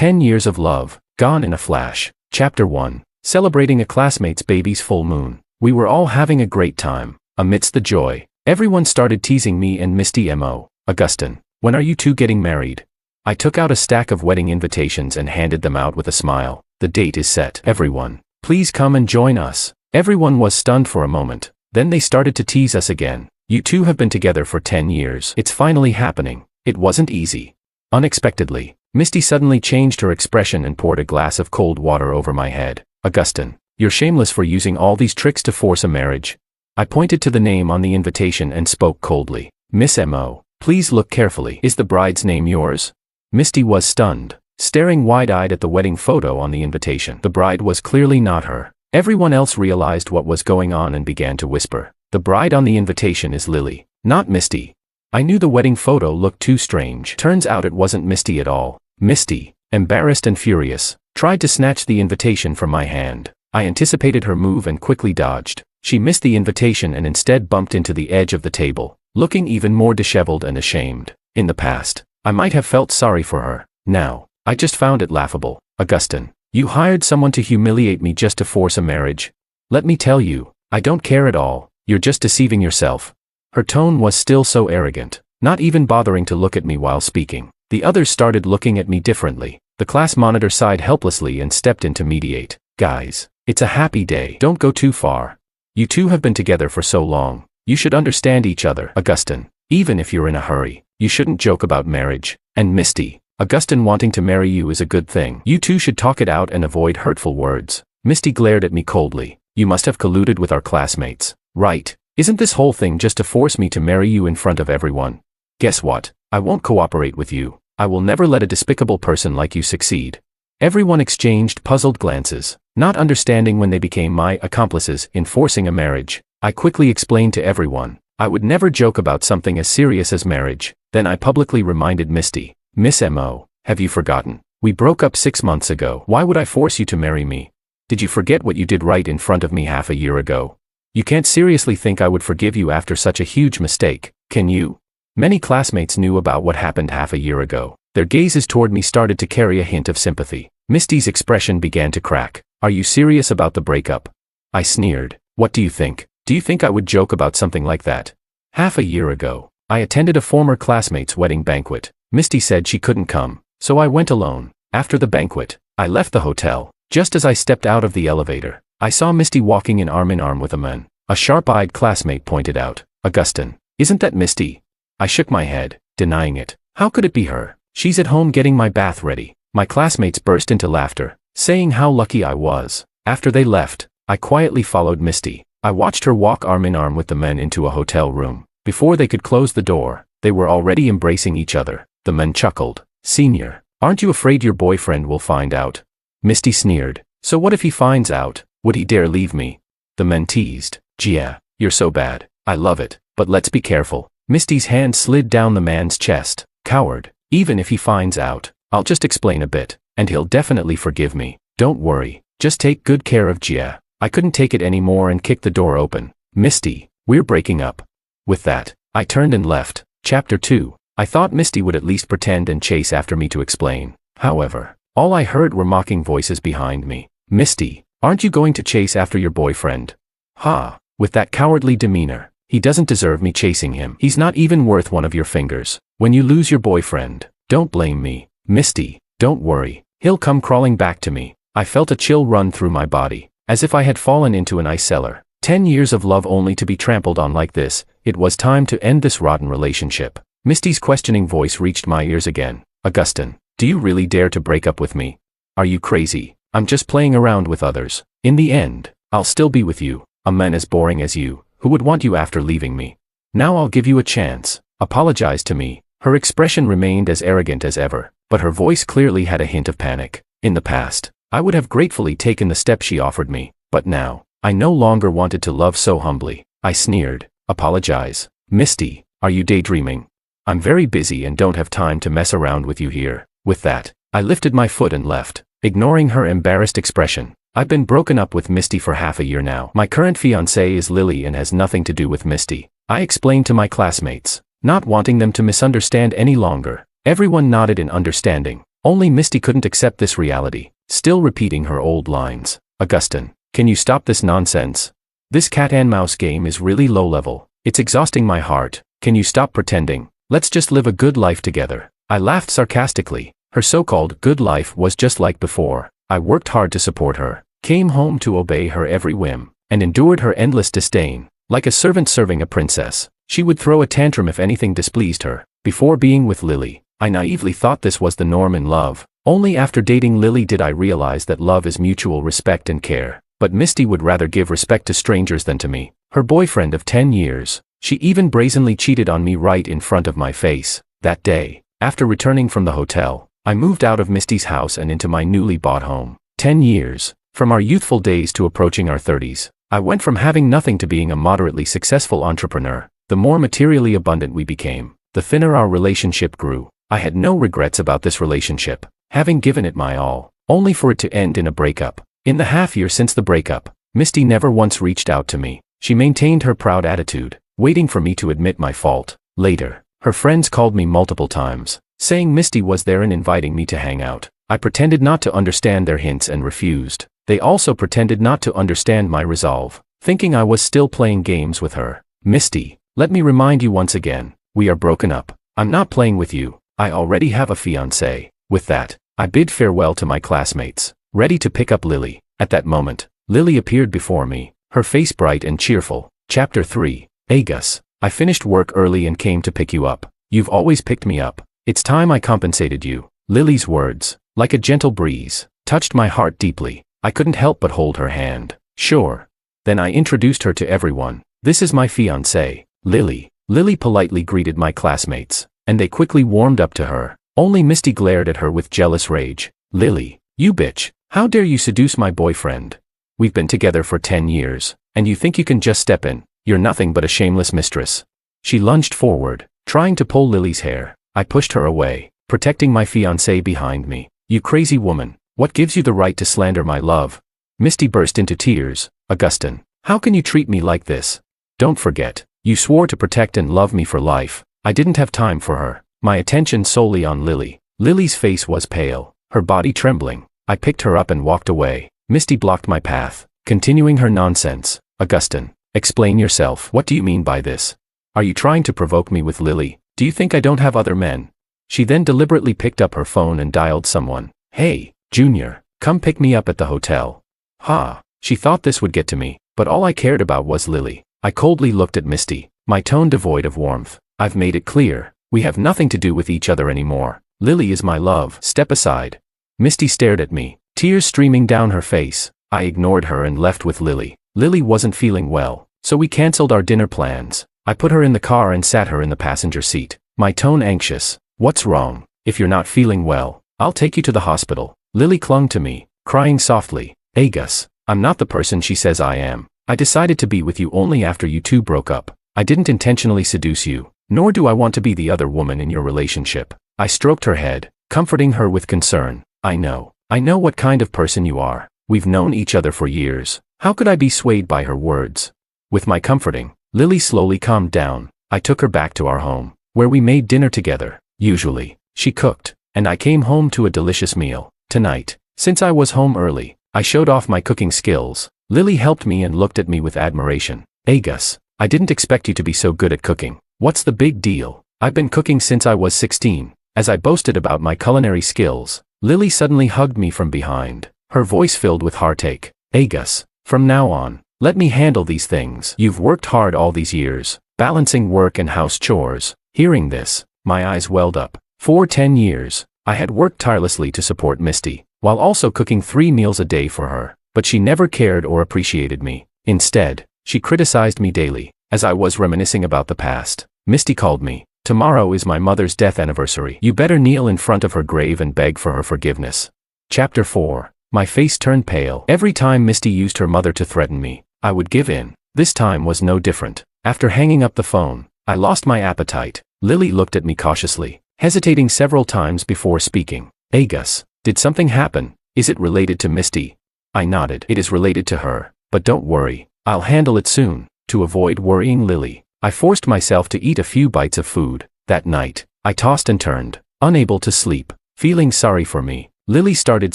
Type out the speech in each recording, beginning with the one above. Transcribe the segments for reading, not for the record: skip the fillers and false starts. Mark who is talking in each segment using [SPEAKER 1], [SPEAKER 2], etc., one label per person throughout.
[SPEAKER 1] 10 years of love, gone in a flash. Chapter 1. Celebrating a classmate's baby's full moon. We were all having a great time. Amidst the joy, everyone started teasing me and Misty Mo. Agustin, when are you two getting married? I took out a stack of wedding invitations and handed them out with a smile. The date is set. Everyone, please come and join us. Everyone was stunned for a moment. Then they started to tease us again. You two have been together for 10 years. It's finally happening. It wasn't easy. Unexpectedly, Misty suddenly changed her expression and poured a glass of cold water over my head. Agustin, you're shameless for using all these tricks to force a marriage. I pointed to the name on the invitation and spoke coldly. Miss Mo, please look carefully. Is the bride's name yours? Misty was stunned, staring wide-eyed at the wedding photo on the invitation. The bride was clearly not her. Everyone else realized what was going on and began to whisper. The bride on the invitation is Lily, not Misty. I knew the wedding photo looked too strange. Turns out it wasn't Misty at all. Misty, embarrassed and furious, tried to snatch the invitation from my hand. I anticipated her move and quickly dodged. She missed the invitation and instead bumped into the edge of the table, looking even more disheveled and ashamed. In the past, I might have felt sorry for her. Now, I just found it laughable. Agustin, you hired someone to humiliate me just to force a marriage? Let me tell you, I don't care at all. You're just deceiving yourself. Her tone was still so arrogant, not even bothering to look at me while speaking. The others started looking at me differently. The class monitor sighed helplessly and stepped in to mediate. Guys, it's a happy day. Don't go too far. You two have been together for so long. You should understand each other. Agustin, even if you're in a hurry, you shouldn't joke about marriage. And Misty, Agustin wanting to marry you is a good thing. You two should talk it out and avoid hurtful words. Misty glared at me coldly. You must have colluded with our classmates, right? Isn't this whole thing just to force me to marry you in front of everyone? Guess what? I won't cooperate with you. I will never let a despicable person like you succeed. Everyone exchanged puzzled glances, not understanding when they became my accomplices in forcing a marriage. I quickly explained to everyone, I would never joke about something as serious as marriage. Then I publicly reminded Misty, Miss Mo, have you forgotten? We broke up 6 months ago. Why would I force you to marry me? Did you forget what you did right in front of me half a year ago? You can't seriously think I would forgive you after such a huge mistake, can you? Many classmates knew about what happened half a year ago. Their gazes toward me started to carry a hint of sympathy. Misty's expression began to crack. Are you serious about the breakup? I sneered. What do you think? Do you think I would joke about something like that? Half a year ago, I attended a former classmate's wedding banquet. Misty said she couldn't come, so I went alone. After the banquet, I left the hotel. Just as I stepped out of the elevator, I saw Misty walking in arm with a man. A sharp-eyed classmate pointed out, Agustin, isn't that Misty? I shook my head, denying it. How could it be her? She's at home getting my bath ready. My classmates burst into laughter, saying how lucky I was. After they left, I quietly followed Misty. I watched her walk arm in arm with the men into a hotel room. Before they could close the door, they were already embracing each other. The men chuckled. Senior, aren't you afraid your boyfriend will find out? Misty sneered. So what if he finds out? Would he dare leave me? The men teased. Yeah, you're so bad. I love it, but let's be careful. Misty's hand slid down the man's chest. Coward, even if he finds out, I'll just explain a bit, and he'll definitely forgive me. Don't worry, just take good care of Gia. I couldn't take it anymore and kicked the door open. Misty, we're breaking up. With that, I turned and left. Chapter 2. I thought Misty would at least pretend and chase after me to explain. However, all I heard were mocking voices behind me. Misty, aren't you going to chase after your boyfriend? Ha, with that cowardly demeanor. He doesn't deserve me chasing him. He's not even worth one of your fingers. When you lose your boyfriend, don't blame me. Misty, don't worry. He'll come crawling back to me. I felt a chill run through my body, as if I had fallen into an ice cellar. 10 years of love only to be trampled on like this. It was time to end this rotten relationship. Misty's questioning voice reached my ears again. Agustin, do you really dare to break up with me? Are you crazy? I'm just playing around with others. In the end, I'll still be with you. A man as boring as you. Who would want you after leaving me? Now I'll give you a chance. Apologize to me. Her expression remained as arrogant as ever, but her voice clearly had a hint of panic. In the past, I would have gratefully taken the step she offered me, but now, I no longer wanted to love so humbly. I sneered. Apologize. Misty, are you daydreaming? I'm very busy and don't have time to mess around with you here. With that, I lifted my foot and left, ignoring her embarrassed expression. I've been broken up with Misty for half a year now. My current fiancée is Lily and has nothing to do with Misty. I explained to my classmates, not wanting them to misunderstand any longer. Everyone nodded in understanding. Only Misty couldn't accept this reality, still repeating her old lines. Agustin, can you stop this nonsense? This cat and mouse game is really low level. It's exhausting my heart. Can you stop pretending? Let's just live a good life together. I laughed sarcastically. Her so-called good life was just like before. I worked hard to support her, came home to obey her every whim, and endured her endless disdain. Like a servant serving a princess, she would throw a tantrum if anything displeased her. Before being with Lily, I naively thought this was the norm in love. Only after dating Lily did I realize that love is mutual respect and care. But Misty would rather give respect to strangers than to me, her boyfriend of 10 years. She even brazenly cheated on me right in front of my face. That day, after returning from the hotel, I moved out of Misty's house and into my newly bought home. 10 years. From our youthful days to approaching our 30s, I went from having nothing to being a moderately successful entrepreneur. The more materially abundant we became, the thinner our relationship grew. I had no regrets about this relationship, having given it my all, only for it to end in a breakup. In the half year since the breakup, Misty never once reached out to me. She maintained her proud attitude, waiting for me to admit my fault. Later, her friends called me multiple times, saying Misty was there and inviting me to hang out. I pretended not to understand their hints and refused. They also pretended not to understand my resolve, thinking I was still playing games with her. Misty, let me remind you once again, we are broken up. I'm not playing with you. I already have a fiancé. With that, I bid farewell to my classmates, ready to pick up Lily. At that moment, Lily appeared before me, her face bright and cheerful. Chapter 3. Agus, I finished work early and came to pick you up. You've always picked me up. It's time I compensated you. Lily's words, like a gentle breeze, touched my heart deeply. I couldn't help but hold her hand. Sure. Then I introduced her to everyone. This is my fiancé, Lily. Lily politely greeted my classmates, and they quickly warmed up to her. Only Misty glared at her with jealous rage. Lily, you bitch, how dare you seduce my boyfriend? We've been together for 10 years, and you think you can just step in? You're nothing but a shameless mistress. She lunged forward, trying to pull Lily's hair. I pushed her away, protecting my fiancé behind me. You crazy woman, what gives you the right to slander my love? Misty burst into tears. Agustin, how can you treat me like this? Don't forget, you swore to protect and love me for life. I didn't have time for her. My attention solely on Lily. Lily's face was pale, her body trembling. I picked her up and walked away. Misty blocked my path, continuing her nonsense. Agustin, explain yourself. What do you mean by this? Are you trying to provoke me with Lily? Do you think I don't have other men? She then deliberately picked up her phone and dialed someone. Hey, Junior, come pick me up at the hotel. Ha, she thought this would get to me, but all I cared about was Lily. I coldly looked at Misty, my tone devoid of warmth. I've made it clear, we have nothing to do with each other anymore. Lily is my love. Step aside. Misty stared at me, tears streaming down her face. I ignored her and left with Lily. Lily wasn't feeling well, so we canceled our dinner plans. I put her in the car and sat her in the passenger seat, my tone anxious. What's wrong? If you're not feeling well, I'll take you to the hospital. Lily clung to me, crying softly. Agus, I'm not the person she says I am. I decided to be with you only after you two broke up. I didn't intentionally seduce you, nor do I want to be the other woman in your relationship. I stroked her head, comforting her with concern. I know what kind of person you are. We've known each other for years. How could I be swayed by her words? With my comforting, Lily slowly calmed down. I took her back to our home, where we made dinner together. Usually, she cooked, and I came home to a delicious meal. Tonight, since I was home early, I showed off my cooking skills. Lily helped me and looked at me with admiration. Agus, I didn't expect you to be so good at cooking. What's the big deal? I've been cooking since I was 16. As I boasted about my culinary skills, Lily suddenly hugged me from behind, her voice filled with heartache. Agus, from now on, let me handle these things. You've worked hard all these years, balancing work and house chores. Hearing this, my eyes welled up. For 10 years, I had worked tirelessly to support Misty, while also cooking 3 meals a day for her, but she never cared or appreciated me. Instead, she criticized me daily. As I was reminiscing about the past, Misty called me. Tomorrow is my mother's death anniversary. You better kneel in front of her grave and beg for her forgiveness. Chapter 4. My face turned pale. Every time Misty used her mother to threaten me, I would give in. This time was no different. After hanging up the phone, I lost my appetite. Lily looked at me cautiously, hesitating several times before speaking. Agus, did something happen? Is it related to Misty? I nodded. It is related to her, but don't worry, I'll handle it soon. To avoid worrying Lily, I forced myself to eat a few bites of food. That night, I tossed and turned, unable to sleep. Feeling sorry for me, Lily started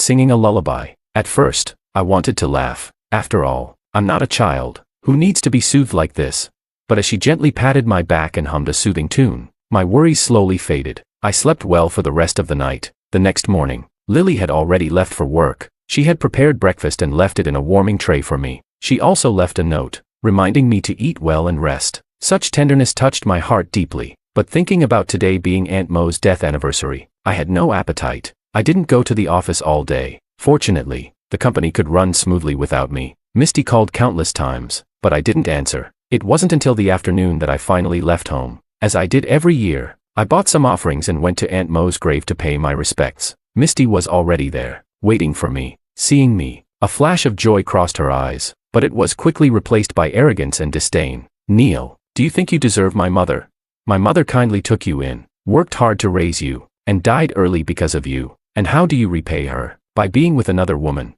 [SPEAKER 1] singing a lullaby. At first, I wanted to laugh. After all, I'm not a child who needs to be soothed like this. But as she gently patted my back and hummed a soothing tune, my worries slowly faded. I slept well for the rest of the night. The next morning, Lily had already left for work. She had prepared breakfast and left it in a warming tray for me. She also left a note, reminding me to eat well and rest. Such tenderness touched my heart deeply. But thinking about today being Aunt Mo's death anniversary, I had no appetite. I didn't go to the office all day. Fortunately, the company could run smoothly without me. Misty called countless times, but I didn't answer. It wasn't until the afternoon that I finally left home. As I did every year, I bought some offerings and went to Aunt Mo's grave to pay my respects. Misty was already there, waiting for me. Seeing me, a flash of joy crossed her eyes, but it was quickly replaced by arrogance and disdain. "Neil, do you think you deserve my mother? My mother kindly took you in, worked hard to raise you, and died early because of you. And how do you repay her? By being with another woman.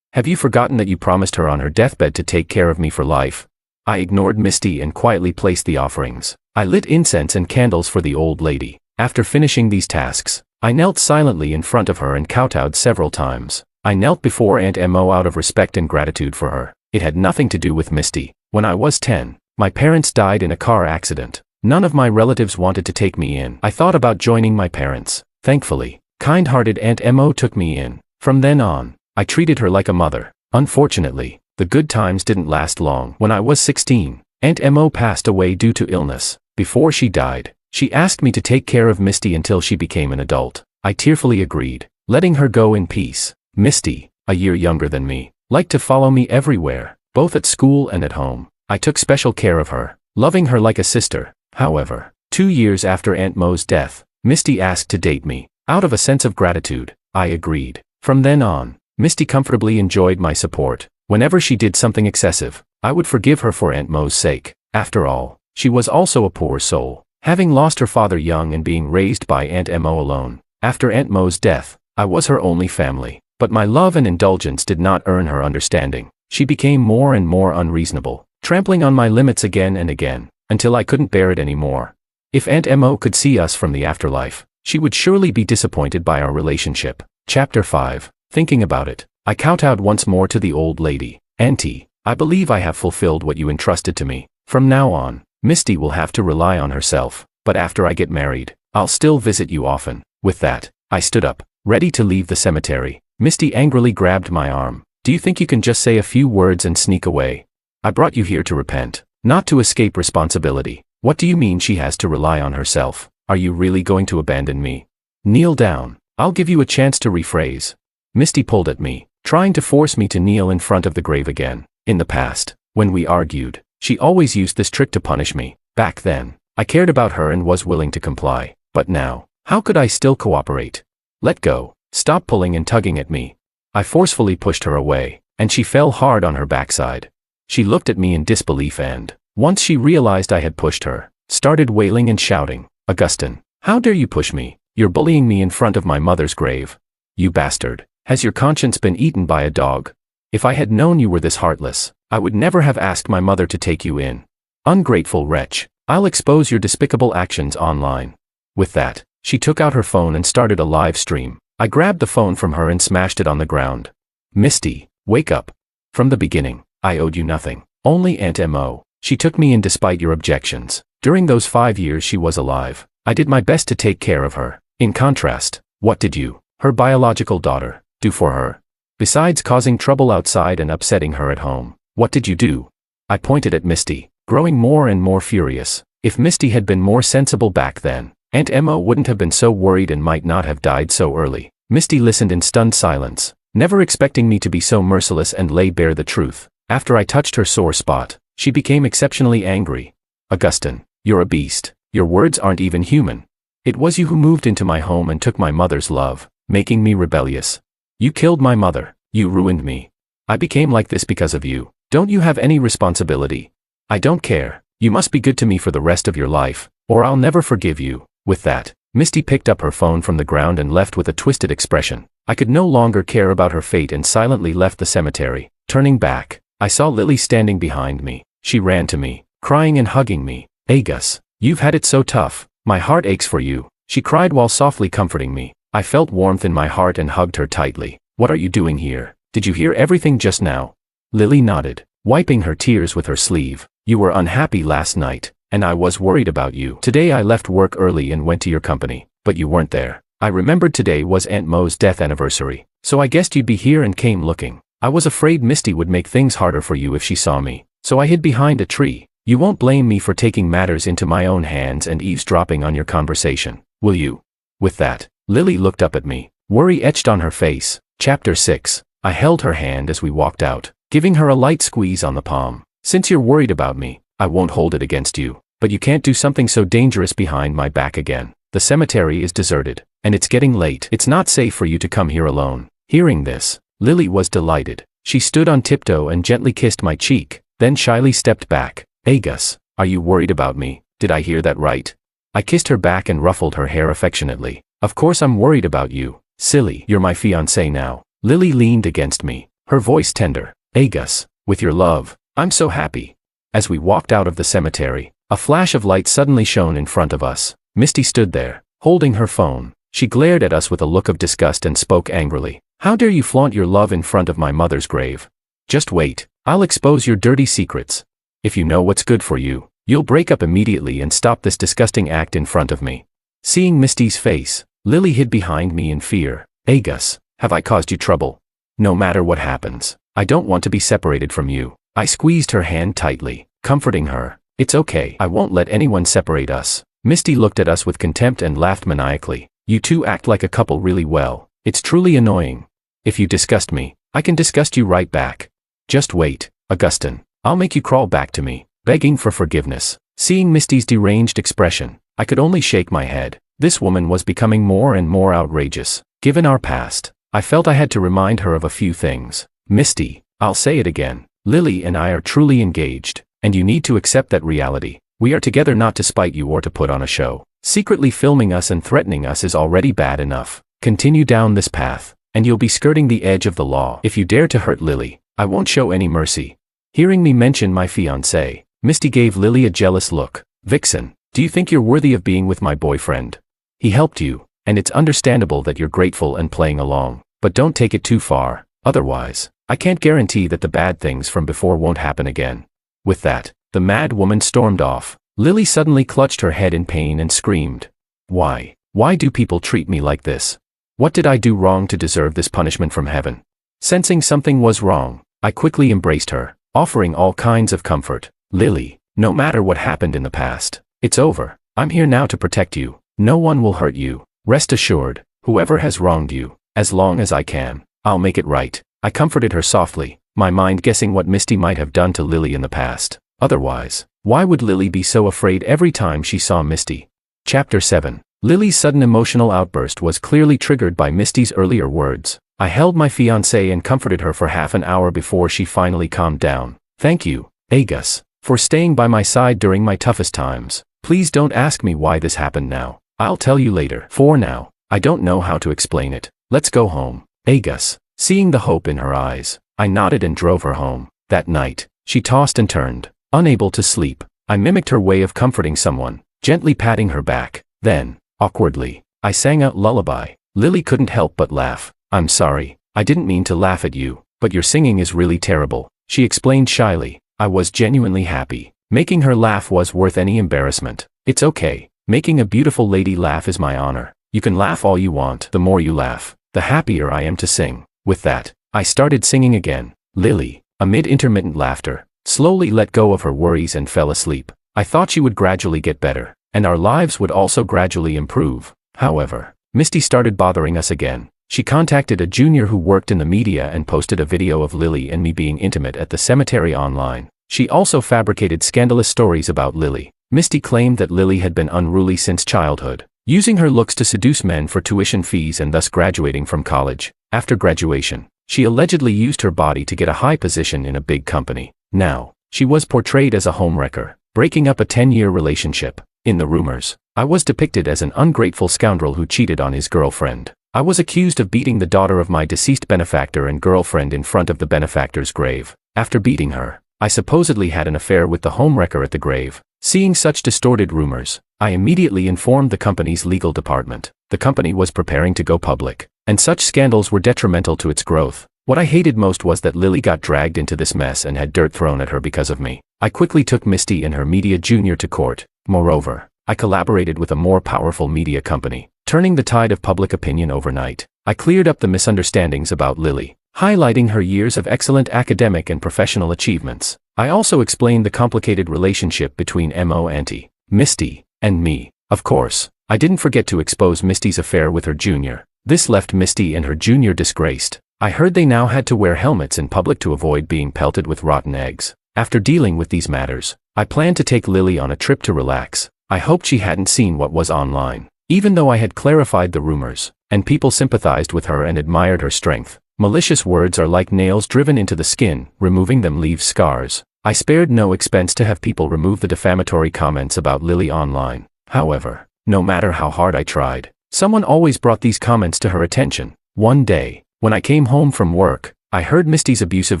[SPEAKER 1] Have you forgotten that you promised her on her deathbed to take care of me for life?" I ignored Misty and quietly placed the offerings. I lit incense and candles for the old lady. After finishing these tasks, I knelt silently in front of her and kowtowed several times. I knelt before Aunt Mo out of respect and gratitude for her. It had nothing to do with Misty. When I was 10, my parents died in a car accident. None of my relatives wanted to take me in. I thought about joining my parents. Thankfully, kind-hearted Aunt Mo took me in. From then on, I treated her like a mother. Unfortunately, the good times didn't last long. When I was 16, Aunt Mo passed away due to illness. Before she died, she asked me to take care of Misty until she became an adult. I tearfully agreed, letting her go in peace. Misty, a year younger than me, liked to follow me everywhere, both at school and at home. I took special care of her, loving her like a sister. However, 2 years after Aunt Mo's death, Misty asked to date me. Out of a sense of gratitude, I agreed. From then on, Misty comfortably enjoyed my support. Whenever she did something excessive, I would forgive her for Aunt Mo's sake. After all, she was also a poor soul, having lost her father young and being raised by Aunt Mo alone. After Aunt Mo's death, I was her only family. But my love and indulgence did not earn her understanding. She became more and more unreasonable, trampling on my limits again and again, until I couldn't bear it anymore. If Aunt Mo could see us from the afterlife, she would surely be disappointed by our relationship. Chapter 5. Thinking about it, I kowtowed once more to the old lady. "Auntie, I believe I have fulfilled what you entrusted to me. From now on, Misty will have to rely on herself, but after I get married, I'll still visit you often." With that, I stood up, ready to leave the cemetery. Misty angrily grabbed my arm. "Do you think you can just say a few words and sneak away? I brought you here to repent, not to escape responsibility." "What do you mean she has to rely on herself? Are you really going to abandon me?" "Kneel down. I'll give you a chance to rephrase." Misty pulled at me, trying to force me to kneel in front of the grave again. In the past, when we argued, she always used this trick to punish me. Back then, I cared about her and was willing to comply. But now, how could I still cooperate? "Let go. Stop pulling and tugging at me." I forcefully pushed her away, and she fell hard on her backside. She looked at me in disbelief and, once she realized I had pushed her, started wailing and shouting, "Agustin, how dare you push me? You're bullying me in front of my mother's grave. You bastard. Has your conscience been eaten by a dog? If I had known you were this heartless, I would never have asked my mother to take you in. Ungrateful wretch. I'll expose your despicable actions online." With that, she took out her phone and started a live stream. I grabbed the phone from her and smashed it on the ground. "Misty, wake up. From the beginning, I owed you nothing. Only Aunt Mo. She took me in despite your objections. During those 5 years she was alive, I did my best to take care of her. In contrast, what did you, her biological daughter, do for her? Besides causing trouble outside and upsetting her at home, what did you do?" I pointed at Misty, growing more and more furious. If Misty had been more sensible back then, Aunt Mo wouldn't have been so worried and might not have died so early. Misty listened in stunned silence, never expecting me to be so merciless and lay bare the truth. After I touched her sore spot, she became exceptionally angry. "Agustin, you're a beast. Your words aren't even human. It was you who moved into my home and took my mother's love, making me rebellious. You killed my mother. You ruined me. I became like this because of you. Don't you have any responsibility? I don't care. You must be good to me for the rest of your life, or I'll never forgive you." With that, Misty picked up her phone from the ground and left with a twisted expression. I could no longer care about her fate and silently left the cemetery. Turning back, I saw Lily standing behind me. She ran to me, crying and hugging me. "Agus, you've had it so tough. My heart aches for you," she cried while softly comforting me. I felt warmth in my heart and hugged her tightly. What are you doing here? Did you hear everything just now? Lily nodded, wiping her tears with her sleeve. You were unhappy last night, and I was worried about you. Today I left work early and went to your company, but you weren't there. I remembered today was Aunt Mo's death anniversary, so I guessed you'd be here and came looking. I was afraid Misty would make things harder for you if she saw me, so I hid behind a tree. You won't blame me for taking matters into my own hands and eavesdropping on your conversation, will you? With that, Lily looked up at me, worry etched on her face. Chapter 6. I held her hand as we walked out, giving her a light squeeze on the palm. Since you're worried about me, I won't hold it against you, but you can't do something so dangerous behind my back again. The cemetery is deserted, and it's getting late. It's not safe for you to come here alone. Hearing this, Lily was delighted. She stood on tiptoe and gently kissed my cheek, then shyly stepped back. Agus, are you worried about me? Did I hear that right? I kissed her back and ruffled her hair affectionately. Of course I'm worried about you. Silly, you're my fiancé now. Lily leaned against me, her voice tender. Agus, with your love, I'm so happy. As we walked out of the cemetery, a flash of light suddenly shone in front of us. Misty stood there, holding her phone. She glared at us with a look of disgust and spoke angrily. How dare you flaunt your love in front of my mother's grave? Just wait, I'll expose your dirty secrets. If you know what's good for you, you'll break up immediately and stop this disgusting act in front of me. Seeing Misty's face, Lily hid behind me in fear. Agus, have I caused you trouble? No matter what happens, I don't want to be separated from you. I squeezed her hand tightly, comforting her. It's okay, I won't let anyone separate us. Misty looked at us with contempt and laughed maniacally. You two act like a couple really well. It's truly annoying. If you disgust me, I can disgust you right back. Just wait, Agustin. I'll make you crawl back to me, begging for forgiveness. Seeing Misty's deranged expression, I could only shake my head. This woman was becoming more and more outrageous. Given our past, I felt I had to remind her of a few things. Misty, I'll say it again. Lily and I are truly engaged, and you need to accept that reality. We are together not to spite you or to put on a show. Secretly filming us and threatening us is already bad enough. Continue down this path, and you'll be skirting the edge of the law. If you dare to hurt Lily, I won't show any mercy. Hearing me mention my fiancé, Misty gave Lily a jealous look. Vixen, do you think you're worthy of being with my boyfriend? He helped you, and it's understandable that you're grateful and playing along, but don't take it too far, otherwise, I can't guarantee that the bad things from before won't happen again. With that, the mad woman stormed off. Lily suddenly clutched her head in pain and screamed. Why? Why do people treat me like this? What did I do wrong to deserve this punishment from heaven? Sensing something was wrong, I quickly embraced her, offering all kinds of comfort. Lily, no matter what happened in the past, it's over. I'm here now to protect you. No one will hurt you. Rest assured, whoever has wronged you, as long as I can, I'll make it right. I comforted her softly, my mind guessing what Misty might have done to Lily in the past. Otherwise, why would Lily be so afraid every time she saw Misty? Chapter 7. Lily's sudden emotional outburst was clearly triggered by Misty's earlier words. I held my fiancée and comforted her for half an hour before she finally calmed down. Thank you, Agus, for staying by my side during my toughest times. Please don't ask me why this happened now. I'll tell you later. For now, I don't know how to explain it. Let's go home. Agus, seeing the hope in her eyes, I nodded and drove her home. That night, she tossed and turned, unable to sleep. I mimicked her way of comforting someone, gently patting her back. Then, awkwardly, I sang a lullaby. Lily couldn't help but laugh. I'm sorry, I didn't mean to laugh at you, but your singing is really terrible, she explained shyly. I was genuinely happy. Making her laugh was worth any embarrassment. It's okay. Making a beautiful lady laugh is my honor. You can laugh all you want. The more you laugh, the happier I am to sing. With that, I started singing again. Lily, amid intermittent laughter, slowly let go of her worries and fell asleep. I thought she would gradually get better, and our lives would also gradually improve. However, Misty started bothering us again. She contacted a junior who worked in the media and posted a video of Lily and me being intimate at the cemetery online. She also fabricated scandalous stories about Lily. Misty claimed that Lily had been unruly since childhood, using her looks to seduce men for tuition fees and thus graduating from college. After graduation, she allegedly used her body to get a high position in a big company. Now, she was portrayed as a homewrecker, breaking up a 10-year relationship. In the rumors, I was depicted as an ungrateful scoundrel who cheated on his girlfriend. I was accused of beating the daughter of my deceased benefactor and girlfriend in front of the benefactor's grave. After beating her, I supposedly had an affair with the homewrecker at the grave. Seeing such distorted rumors, I immediately informed the company's legal department. The company was preparing to go public, and such scandals were detrimental to its growth. What I hated most was that Lily got dragged into this mess and had dirt thrown at her because of me. I quickly took Misty and her media junior to court. Moreover, I collaborated with a more powerful media company, turning the tide of public opinion overnight. I cleared up the misunderstandings about Lily, highlighting her years of excellent academic and professional achievements. I also explained the complicated relationship between Mo Auntie, Misty, and me. Of course, I didn't forget to expose Misty's affair with her junior. This left Misty and her junior disgraced. I heard they now had to wear helmets in public to avoid being pelted with rotten eggs. After dealing with these matters, I planned to take Lily on a trip to relax. I hoped she hadn't seen what was online. Even though I had clarified the rumors, and people sympathized with her and admired her strength, malicious words are like nails driven into the skin, removing them leaves scars. I spared no expense to have people remove the defamatory comments about Lily online. However, no matter how hard I tried, someone always brought these comments to her attention. One day, when I came home from work, I heard Misty's abusive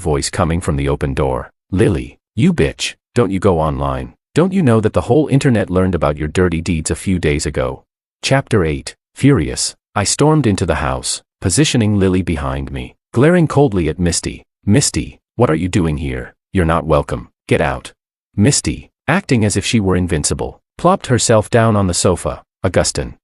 [SPEAKER 1] voice coming from the open door. "Lily, you bitch, don't you go online? Don't you know that the whole internet learned about your dirty deeds a few days ago?" Chapter 8. Furious, I stormed into the house, positioning Lily behind me, glaring coldly at Misty. "Misty, what are you doing here? You're not welcome. Get out." Misty, acting as if she were invincible, plopped herself down on the sofa. Agustin,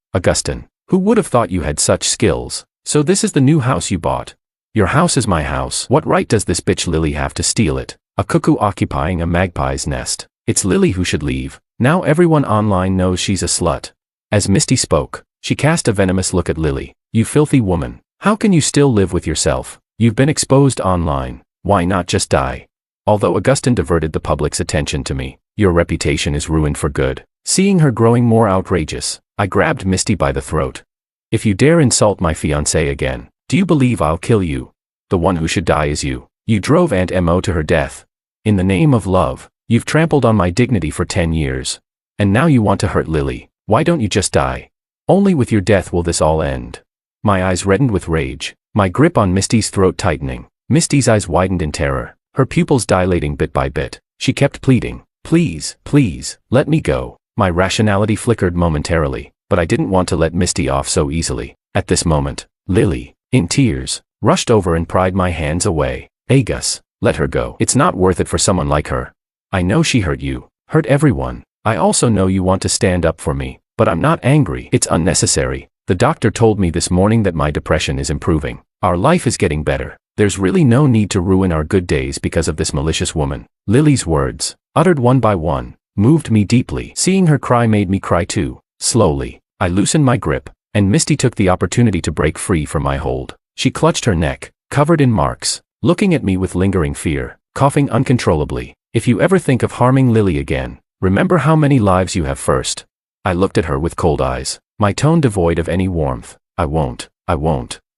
[SPEAKER 1] who would have thought you had such skills? So this is the new house you bought? Your house is my house. What right does this bitch Lily have to steal it? A cuckoo occupying a magpie's nest. It's Lily who should leave. Now everyone online knows she's a slut. As Misty spoke, she cast a venomous look at Lily. "You filthy woman. How can you still live with yourself? You've been exposed online. Why not just die?" Although Agustin diverted the public's attention to me, "Your reputation is ruined for good." Seeing her growing more outrageous, I grabbed Misty by the throat. "If you dare insult my fiancée again, do you believe I'll kill you? The one who should die is you. You drove Aunt Mo to her death. In the name of love, you've trampled on my dignity for 10 years. And now you want to hurt Lily. Why don't you just die? Only with your death will this all end." My eyes reddened with rage, my grip on Misty's throat tightening. Misty's eyes widened in terror, her pupils dilating bit by bit. She kept pleading, "Please, please, let me go." My rationality flickered momentarily, but I didn't want to let Misty off so easily. At this moment, Lily, in tears, rushed over and pried my hands away. "Agus, let her go. It's not worth it for someone like her. I know she hurt you, hurt everyone. I also know you want to stand up for me, but I'm not angry. It's unnecessary. The doctor told me this morning that my depression is improving. Our life is getting better. There's really no need to ruin our good days because of this malicious woman." Lily's words, uttered one by one, moved me deeply. Seeing her cry made me cry too. Slowly, I loosened my grip, and Misty took the opportunity to break free from my hold. She clutched her neck, covered in marks, looking at me with lingering fear, coughing uncontrollably. "If you ever think of harming Lily again, remember how many lives you have first." I looked at her with cold eyes, my tone devoid of any warmth. I won't.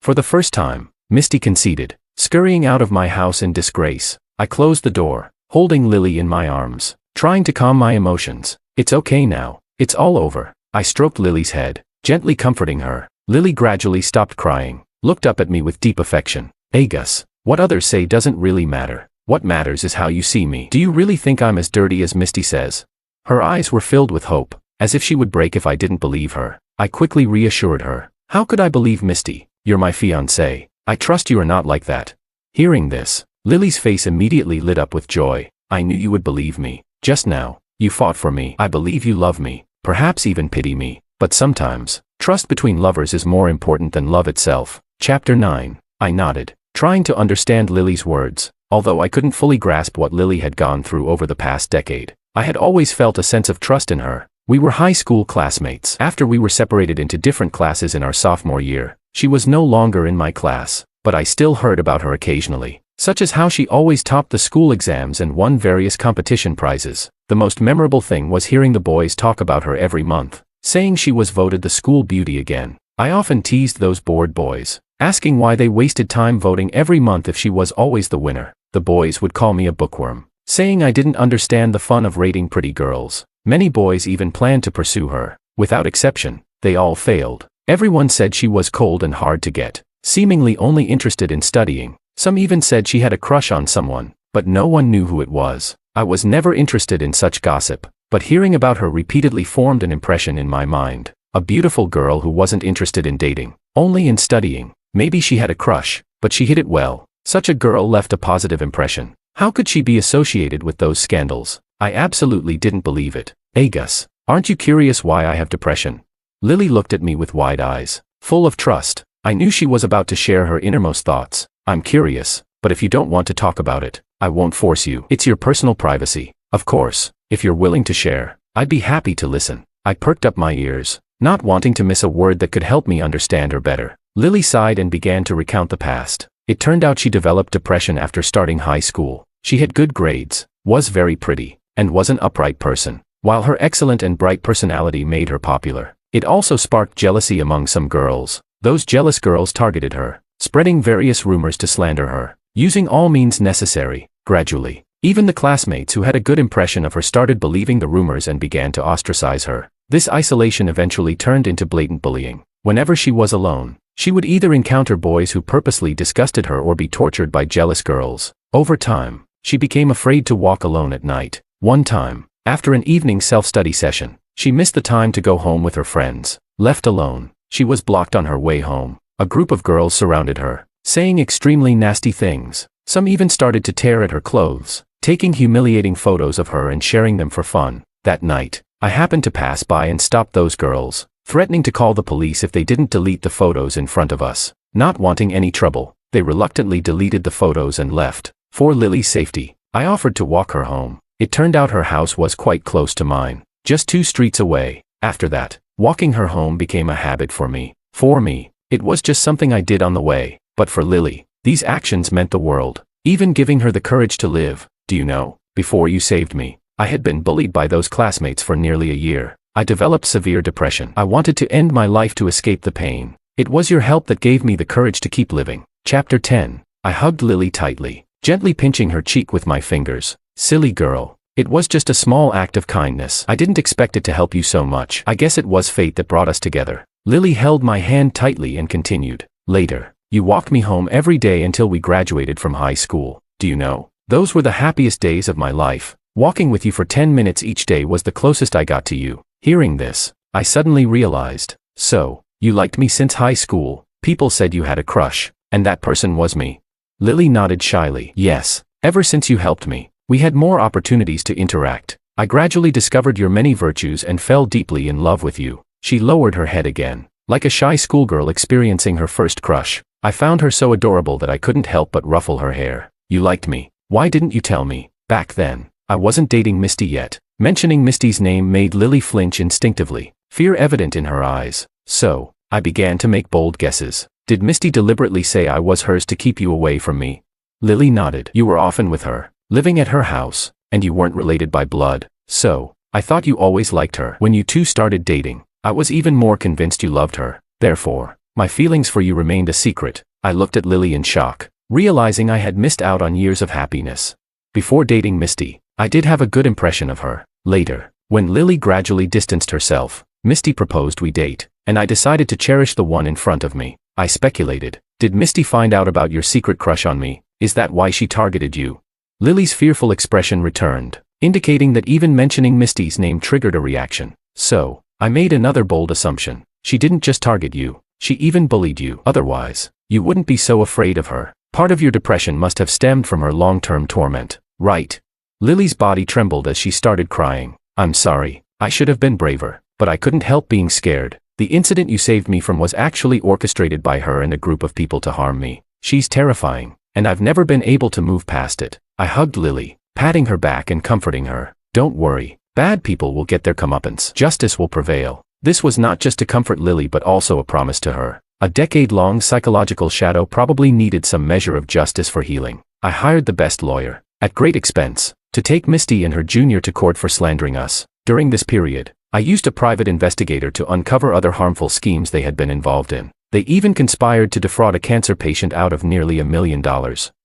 [SPEAKER 1] For the first time, Misty conceded, scurrying out of my house in disgrace. I closed the door, holding Lily in my arms, trying to calm my emotions. "It's okay now. It's all over." I stroked Lily's head, gently comforting her. Lily gradually stopped crying, looked up at me with deep affection. "Agus, what others say doesn't really matter. What matters is how you see me. Do you really think I'm as dirty as Misty says?" Her eyes were filled with hope, as if she would break if I didn't believe her. I quickly reassured her. "How could I believe Misty? You're my fiancé. I trust you are not like that." Hearing this, Lily's face immediately lit up with joy. "I knew you would believe me. Just now, you fought for me. I believe you love me, perhaps even pity me. But sometimes, trust between lovers is more important than love itself." Chapter 9. I nodded, trying to understand Lily's words. Although I couldn't fully grasp what Lily had gone through over the past decade, I had always felt a sense of trust in her. We were high school classmates. After we were separated into different classes in our sophomore year, she was no longer in my class, but I still heard about her occasionally, such as how she always topped the school exams and won various competition prizes. The most memorable thing was hearing the boys talk about her every month, saying she was voted the school beauty again. I often teased those bored boys, asking why they wasted time voting every month if she was always the winner. The boys would call me a bookworm, saying I didn't understand the fun of rating pretty girls. Many boys even planned to pursue her. Without exception, they all failed. Everyone said she was cold and hard to get, seemingly only interested in studying. Some even said she had a crush on someone. but no one knew who it was. I was never interested in such gossip, but hearing about her repeatedly formed an impression in my mind. A beautiful girl who wasn't interested in dating, only in studying. Maybe she had a crush, but she hid it well. Such a girl left a positive impression. How could she be associated with those scandals? I absolutely didn't believe it. Agus, aren't you curious why I have depression? Lily looked at me with wide eyes, full of trust. I knew she was about to share her innermost thoughts. I'm curious, but if you don't want to talk about it, I won't force you. It's your personal privacy. Of course, if you're willing to share, I'd be happy to listen. I perked up my ears, not wanting to miss a word that could help me understand her better. Lily sighed and began to recount the past. It turned out she developed depression after starting high school. She had good grades, was very pretty, and was an upright person. While her excellent and bright personality made her popular, it also sparked jealousy among some girls. Those jealous girls targeted her, spreading various rumors to slander her, using all means necessary. Gradually, even the classmates who had a good impression of her started believing the rumors and began to ostracize her. This isolation eventually turned into blatant bullying. Whenever she was alone, she would either encounter boys who purposely disgusted her or be tortured by jealous girls. Over time, she became afraid to walk alone at night. One time, after an evening self-study session, she missed the time to go home with her friends. Left alone, she was blocked on her way home. A group of girls surrounded her, saying extremely nasty things. Some even started to tear at her clothes, taking humiliating photos of her and sharing them for fun. That night, I happened to pass by and stopped those girls, threatening to call the police if they didn't delete the photos in front of us. Not wanting any trouble, they reluctantly deleted the photos and left. For Lily's safety, I offered to walk her home. It turned out her house was quite close to mine, just 2 streets away. After that, walking her home became a habit for me. For me, it was just something I did on the way, but for Lily, these actions meant the world, even giving her the courage to live. Do you know, before you saved me, I had been bullied by those classmates for nearly a year. I developed severe depression. I wanted to end my life to escape the pain. It was your help that gave me the courage to keep living. Chapter 10. I hugged Lily tightly, gently pinching her cheek with my fingers. Silly girl. It was just a small act of kindness. I didn't expect it to help you so much. I guess it was fate that brought us together. Lily held my hand tightly and continued. Later, you walked me home every day until we graduated from high school. Do you know, those were the happiest days of my life. Walking with you for 10 minutes each day was the closest I got to you. Hearing this, I suddenly realized. So, you liked me since high school. People said you had a crush, and that person was me. Lily nodded shyly. Yes, ever since you helped me, we had more opportunities to interact. I gradually discovered your many virtues and fell deeply in love with you. She lowered her head again, like a shy schoolgirl experiencing her first crush. I found her so adorable that I couldn't help but ruffle her hair. You liked me. Why didn't you tell me? Back then, I wasn't dating Misty yet. Mentioning Misty's name made Lily flinch instinctively, fear evident in her eyes. So, I began to make bold guesses. Did Misty deliberately say I was hers to keep you away from me? Lily nodded. You were often with her, living at her house, and you weren't related by blood. So, I thought you always liked her. When you two started dating, I was even more convinced you loved her. Therefore, my feelings for you remained a secret. I looked at Lily in shock, realizing I had missed out on years of happiness. Before dating Misty, I did have a good impression of her. Later, when Lily gradually distanced herself, Misty proposed we date, and I decided to cherish the one in front of me. I speculated. Did Misty find out about your secret crush on me? Is that why she targeted you? Lily's fearful expression returned, indicating that even mentioning Misty's name triggered a reaction. So, I made another bold assumption. She didn't just target you, she even bullied you. Otherwise, you wouldn't be so afraid of her. Part of your depression must have stemmed from her long-term torment, right? Lily's body trembled as she started crying. I'm sorry, I should have been braver, but I couldn't help being scared. The incident you saved me from was actually orchestrated by her and a group of people to harm me. She's terrifying, and I've never been able to move past it. I hugged Lily, patting her back and comforting her. Don't worry, bad people will get their comeuppance. Justice will prevail. This was not just to comfort Lily but also a promise to her. A decade-long psychological shadow probably needed some measure of justice for healing. I hired the best lawyer, at great expense, to take Misty and her junior to court for slandering us. During this period, I used a private investigator to uncover other harmful schemes they had been involved in. They even conspired to defraud a cancer patient out of nearly $1 million,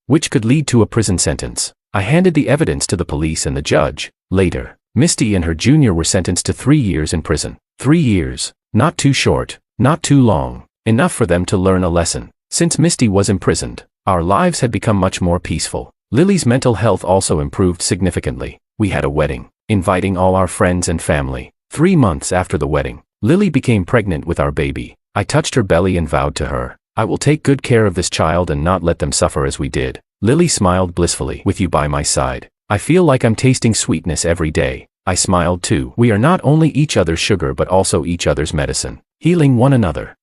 [SPEAKER 1] which could lead to a prison sentence. I handed the evidence to the police and the judge. Later, Misty and her junior were sentenced to 3 years in prison. 3 years. Not too short, not too long. Enough for them to learn a lesson. Since Misty was imprisoned, our lives had become much more peaceful. Lily's mental health also improved significantly. We had a wedding, inviting all our friends and family. 3 months after the wedding, Lily became pregnant with our baby. I touched her belly and vowed to her, I will take good care of this child and not let them suffer as we did. Lily smiled blissfully. With you by my side, I feel like I'm tasting sweetness every day. I smiled too. We are not only each other's sugar but also each other's medicine, healing one another.